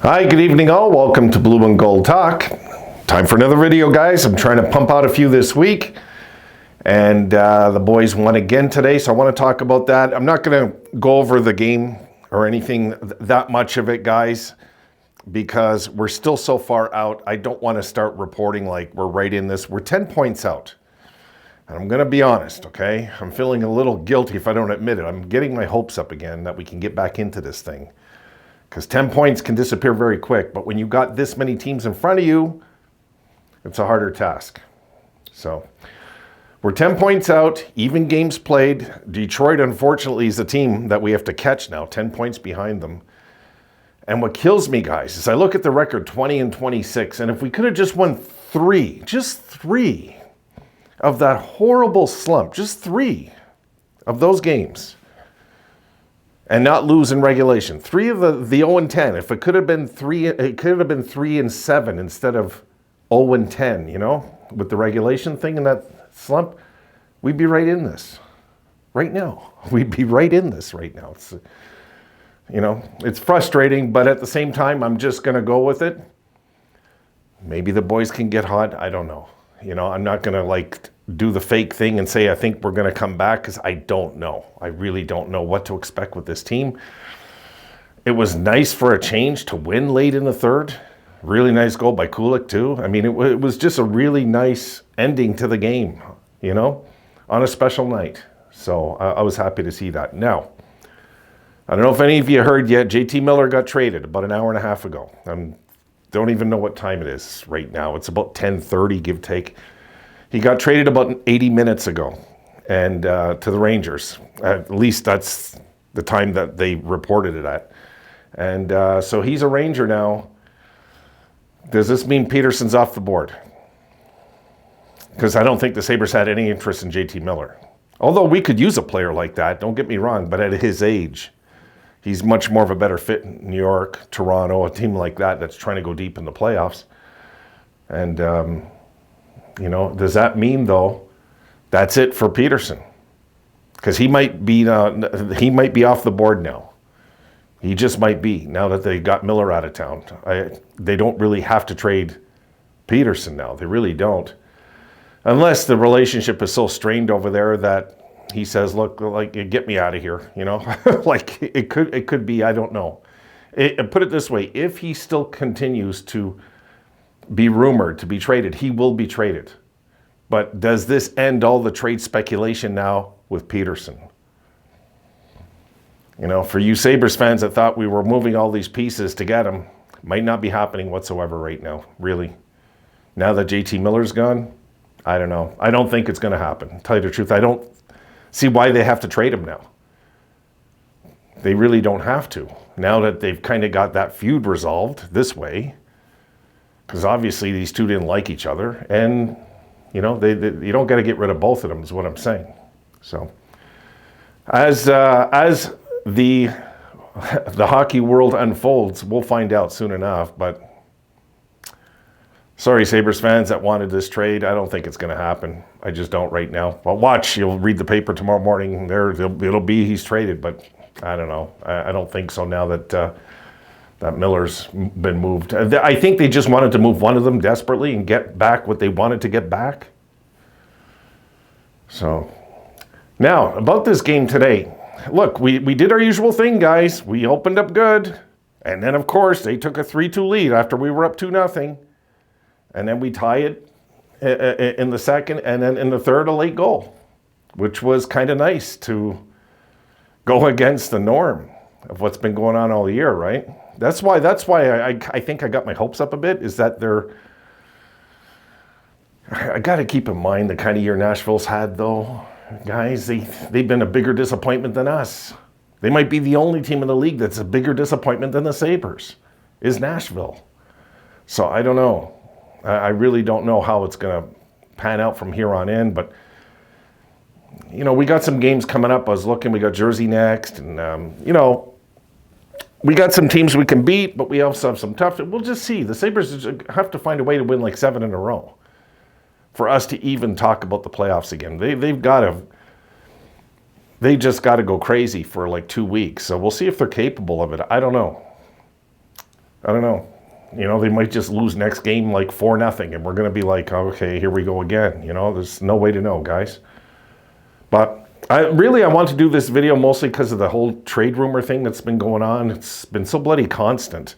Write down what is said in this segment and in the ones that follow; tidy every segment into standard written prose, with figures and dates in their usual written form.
Hi, good evening all. Welcome to Blue and Gold Talk. Time for another video, guys. I'm trying to pump out a few this week. And the boys won again today, so I want to talk about that. I'm not going to go over the game or anything that much of it, guys, because we're still so far out. I don't want to start reporting like we're right in this. We're 10 points out. And I'm going to be honest, okay? I'm feeling a little guilty if I don't admit it. I'm getting my hopes up again that we can get back into this thing. Because 10 points can disappear very quick, but when you've got this many teams in front of you, it's a harder task. So we're 10 points out, even games played. Detroit, unfortunately, is the team that we have to catch now, 10 points behind them. And what kills me, guys, is I look at the record 20 and 26, and if we could have just won just three of that horrible slump, just three of those games, and not lose in regulation. 3 of the 0 and 10. If it could have been 3, it could have been 3 and 7 instead of 0 and 10, you know, with the regulation thing and that slump, we'd be right in this right now. We'd be right in this right now. It's, you know, it's frustrating, but at the same time, I'm just going to go with it. Maybe the boys can get hot. I don't know. You know, I'm not going to like do the fake thing and say I think we're going to come back, because I don't know. I really don't know what to expect with this team. It was nice for a change to win late in the third. Really nice goal by Kulik too. I mean, it was just a really nice ending to the game, you know, on a special night. So I was happy to see that. Now, I don't know if any of you heard yet, JT Miller got traded about an hour and a half ago. Don't even know what time it is right now. It's about 10:30, give take. He got traded about 80 minutes ago, and to the Rangers. At least that's the time that they reported it at. And so he's a Ranger now. Does this mean Pettersson's off the board? Because I don't think the Sabres had any interest in JT Miller. Although we could use a player like that, don't get me wrong, but at his age, he's much more of a better fit in New York, Toronto, a team like that that's trying to go deep in the playoffs. And, you know, does that mean, though, that's it for Pettersson? Because he might be off the board now. He just might be, now that they got Miller out of town. They don't really have to trade Pettersson now. They really don't. Unless the relationship is so strained over there that he says, look, like, get me out of here, you know? Like, it could be, I don't know. Put it this way, if he still continues to be rumored to be traded, he will be traded. But does this end all the trade speculation now with Pettersson? You know, for you Sabres fans that thought we were moving all these pieces to get him, might not be happening whatsoever right now, really. Now that JT Miller's gone, I don't know. I don't think it's going to happen. To tell you the truth, I don't see why they have to trade him now. They really don't have to. Now that they've kind of got that feud resolved this way, because obviously these two didn't like each other, and you know, you don't got to get rid of both of them is what I'm saying. So as the hockey world unfolds, we'll find out soon enough. But sorry, Sabres fans that wanted this trade, I don't think it's going to happen. I just don't right now. Well, watch, you'll read the paper tomorrow morning. It'll be he's traded, but I don't know. I don't think so now that that Miller's been moved. I think they just wanted to move one of them desperately and get back what they wanted to get back. So now about this game today. Look, we did our usual thing, guys. We opened up good. And then, of course, they took a 3-2 lead after we were up 2-0. And then we tie it in the second. And then in the third, a late goal, which was kind of nice to go against the norm of what's been going on all year, right? That's why I think I got my hopes up a bit, is that I got to keep in mind the kind of year Nashville's had, though. Guys, they've been a bigger disappointment than us. They might be the only team in the league that's a bigger disappointment than the Sabres, is Nashville. So I don't know. I really don't know how it's going to pan out from here on in. But, you know, we got some games coming up. I was looking. We got Jersey next. And, you know, we got some teams we can beat, but we also have some tough. We'll just see. The Sabres have to find a way to win like 7 in a row for us to even talk about the playoffs again. They just got to go crazy for like 2 weeks. So we'll see if they're capable of it. I don't know. I don't know. You know, they might just lose next game like 4-0, and we're going to be like, okay, here we go again. You know, there's no way to know, guys. But I want to do this video mostly because of the whole trade rumor thing that's been going on. It's been so bloody constant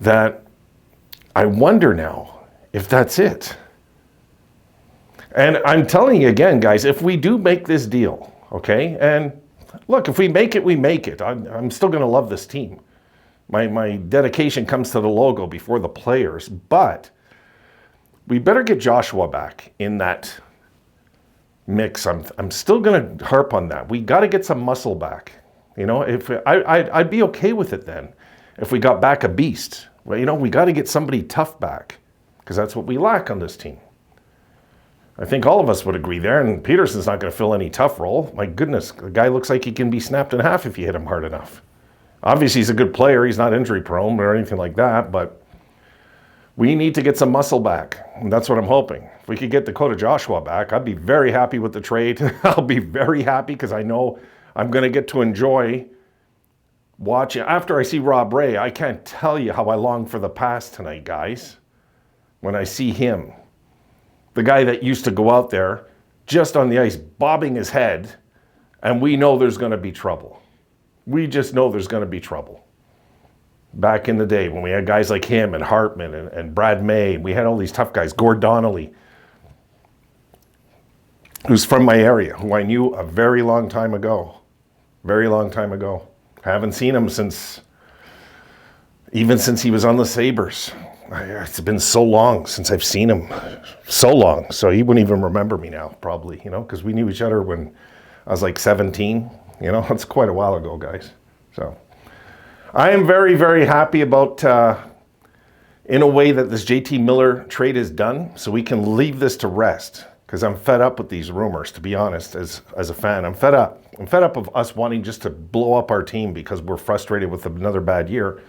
that I wonder now if that's it. And I'm telling you again, guys, if we do make this deal, okay, and look, if we make it, we make it. I'm still going to love this team. My dedication comes to the logo before the players, but we better get Joshua back in that mix. I'm still going to harp on that. We got to get some muscle back. You know, if I'd be okay with it then if we got back a beast. Well, you know, we got to get somebody tough back because that's what we lack on this team. I think all of us would agree there, and Pettersson's not going to fill any tough role. My goodness, the guy looks like he can be snapped in half if you hit him hard enough. Obviously, he's a good player. He's not injury prone or anything like that, but we need to get some muscle back, and that's what I'm hoping. If we could get Dakota Joshua back, I'd be very happy with the trade. I'll be very happy because I know I'm going to get to enjoy watching. After I see Rob Ray, I can't tell you how I long for the past tonight, guys, when I see him. The guy that used to go out there just on the ice, bobbing his head, and we know there's going to be trouble. We just know there's going to be trouble. Back in the day when we had guys like him and Hartman and Brad May, we had all these tough guys, Gord Donnelly, who's from my area, who I knew a very long time ago. Very long time ago. Haven't seen him since he was on the Sabres. It's been so long since I've seen him. So long. So he wouldn't even remember me now, probably, you know, because we knew each other when I was like 17. You know, that's quite a while ago, guys. So I am very, very happy about, in a way, that this JT Miller trade is done, so we can leave this to rest, because I'm fed up with these rumors, to be honest, as a fan. I'm fed up. I'm fed up of us wanting just to blow up our team because we're frustrated with another bad year.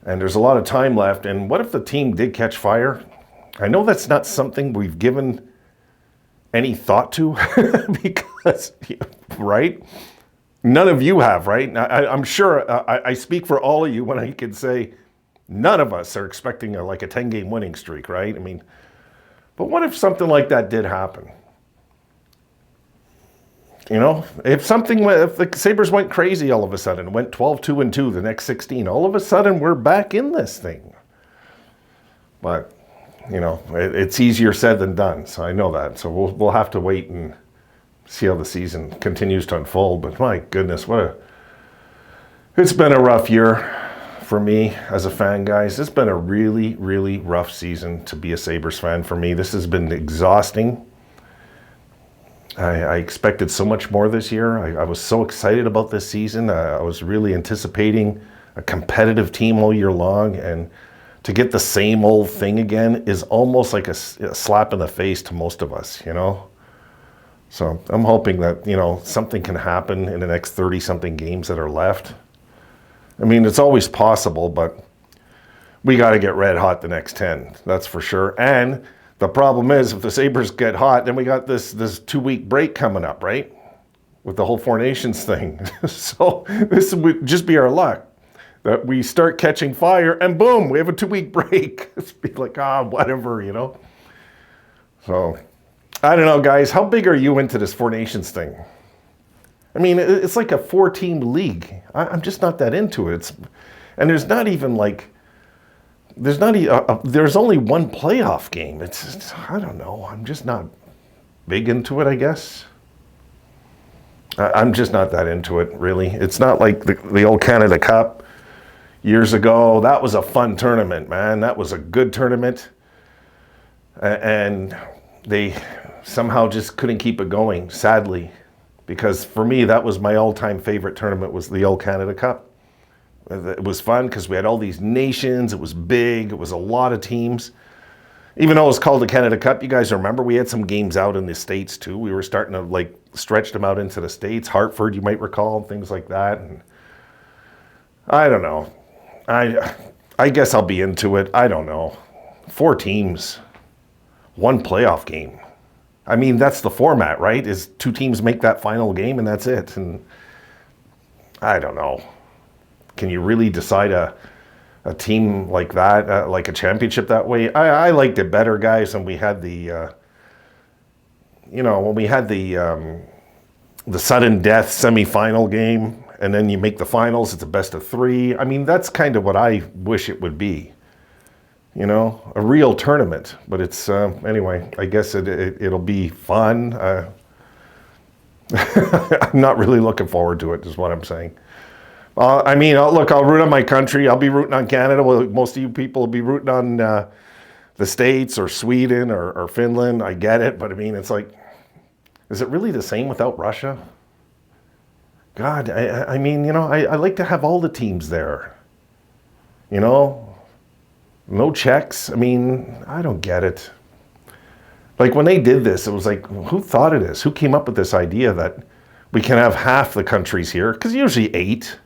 And there's a lot of time left. And what if the team did catch fire? I know that's not something we've given any thought to because, right? None of you have, right? I'm sure I speak for all of you when I can say none of us are expecting a 10-game winning streak, right? I mean, but what if something like that did happen? You know, if the Sabres went crazy all of a sudden, went 12-2-2 the next 16, all of a sudden we're back in this thing. But, you know, it's easier said than done, so I know that. So we'll have to wait and see how the season continues to unfold. But my goodness, it's been a rough year for me as a fan, guys. It's been a really, really rough season to be a Sabres fan for me. This has been exhausting. I expected so much more this year. I was so excited about this season. I was really anticipating a competitive team all year long, and to get the same old thing again is almost like a slap in the face to most of us, you know? So I'm hoping that, you know, something can happen in the next 30-something games that are left. I mean, it's always possible, but we got to get red hot the next 10, that's for sure. And the problem is, if the Sabres get hot, then we got this 2-week break coming up, right? With the whole Four Nations thing. So this would just be our luck, that we start catching fire and boom, we have a 2-week break. It's be like, whatever, you know? So, I don't know, guys. How big are you into this Four Nations thing? I mean, it's like a 4-team league. I'm just not that into it. And there's not even there's only one playoff game. It's I don't know. I'm just not big into it, I guess. I'm just not that into it, really. It's not like the old Canada Cup years ago. That was a fun tournament, man. That was a good tournament. And they somehow just couldn't keep it going, sadly. Because for me, that was my all-time favorite tournament, was the old Canada Cup. It was fun because we had all these nations. It was big. It was a lot of teams. Even though it was called the Canada Cup, you guys remember, we had some games out in the States too. We were starting to stretch them out into the States. Hartford, you might recall, things like that. And I don't know. I guess I'll be into it. I don't know. 4 teams, 1 playoff game. I mean, that's the format, right? Is 2 teams make that final game and that's it. And I don't know. can you really decide a team like that, like a championship that way? I liked it better, guys, when we had the, when we had the sudden death semifinal game, and then you make the finals. It's a best of 3. I mean, that's kind of what I wish it would be. A real tournament. But it's anyway. I guess it'll be fun. I'm not really looking forward to it, is what I'm saying. I mean, look, I'll root on my country. I'll be rooting on Canada. Well, most of you people will be rooting on the States or Sweden or Finland. I get it. But I mean, it's like, is it really the same without Russia? God, I mean, I like to have all the teams there. No checks. I mean, I don't get it. Like when they did this, it was like, who thought of this? Who came up with this idea that we can have half the countries here? Because usually 8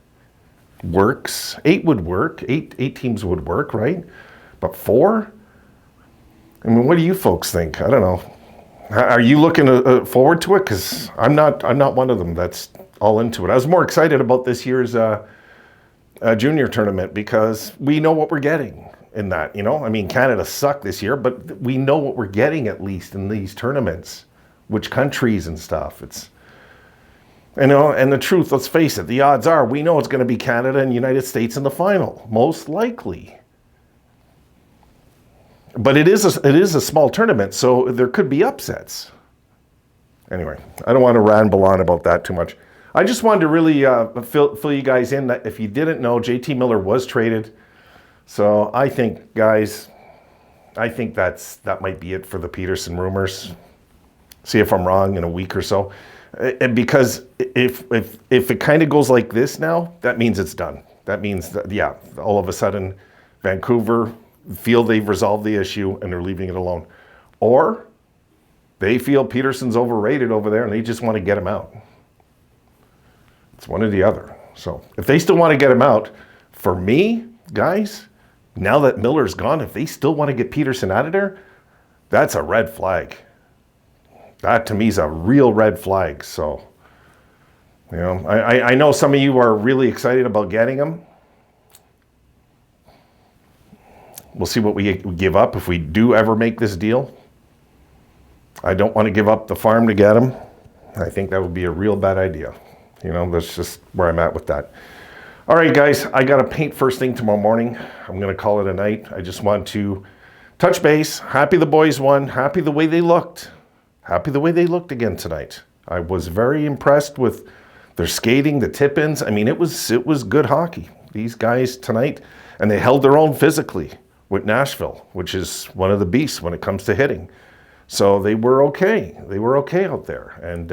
works. 8 would work. 8 teams would work, right? But 4? I mean, what do you folks think? I don't know. Are you looking forward to it? Because I'm not one of them that's all into it. I was more excited about this year's junior tournament because we know what we're getting in that. I mean, Canada sucked this year, but we know what we're getting at least in these tournaments, which countries and stuff. It's and the truth. Let's face it. The odds are we know it's going to be Canada and United States in the final, most likely. But it is a small tournament, so there could be upsets. Anyway, I don't want to ramble on about that too much. I just wanted to really fill you guys in that if you didn't know, JT Miller was traded. So I think, guys, that might be it for the Pettersson rumors. See if I'm wrong in a week or so. And because if it kind of goes like this now, that means it's done. That means that, yeah, all of a sudden Vancouver feel they've resolved the issue and they're leaving it alone. Or they feel Pettersson's overrated over there and they just want to get him out. It's one or the other. So if they still want to get him out, for me, guys, now that Miller's gone, if they still want to get Pettersson out of there, that's a red flag. That to me is a real red flag. So, I know some of you are really excited about getting him. We'll see what we give up if we do ever make this deal. I don't want to give up the farm to get him. I think that would be a real bad idea. That's just where I'm at with that. All right, guys, I got to paint first thing tomorrow morning. I'm going to call it a night. I just want to touch base. Happy the boys won. Happy the way they looked. Happy the way they looked again tonight. I was very impressed with their skating, the tip-ins. I mean, it was good hockey. These guys tonight, and they held their own physically with Nashville, which is one of the beasts when it comes to hitting. So they were okay. They were okay out there. And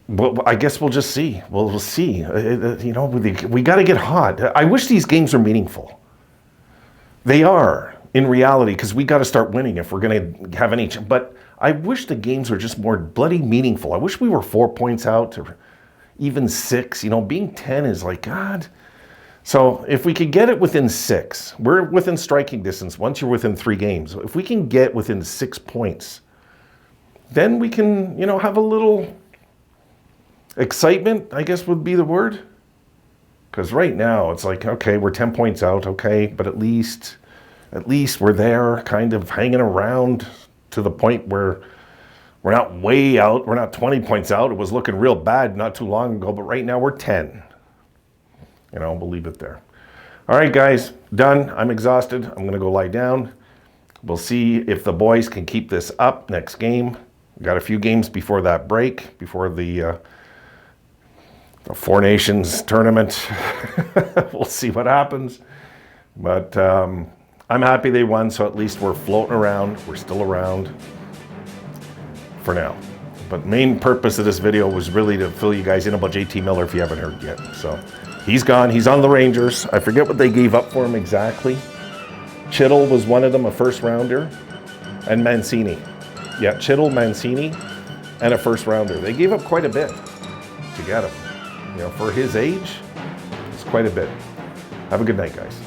well, I guess we'll just see. We'll see. We got to get hot. I wish these games were meaningful. They are in reality because we got to start winning if we're going to have any. But I wish the games were just more bloody meaningful. I wish we were 4 points out or even 6. Being 10 is like, God. So if we could get it within 6, we're within striking distance once you're within 3 games. If we can get within 6 points, then we can, have a little excitement, I guess would be the word. Because right now it's like, okay, we're 10 points out, okay, but at least we're there kind of hanging around to the point where we're not way out. We're not 20 points out. It was looking real bad not too long ago, but right now we're 10. We'll leave it there. All right, guys, done. I'm exhausted. I'm going to go lie down. We'll see if the boys can keep this up next game. We got a few games before that break, before the Four Nations tournament. We'll see what happens. But I'm happy they won, so at least we're floating around. We're still around for now. But main purpose of this video was really to fill you guys in about JT Miller if you haven't heard yet. So he's gone. He's on the Rangers. I forget what they gave up for him exactly. Chittle was one of them, a first rounder, and Mancini. Yeah, Chittle, Mancini, and a first rounder. They gave up quite a bit to get him. For his age, it's quite a bit. Have a good night, guys.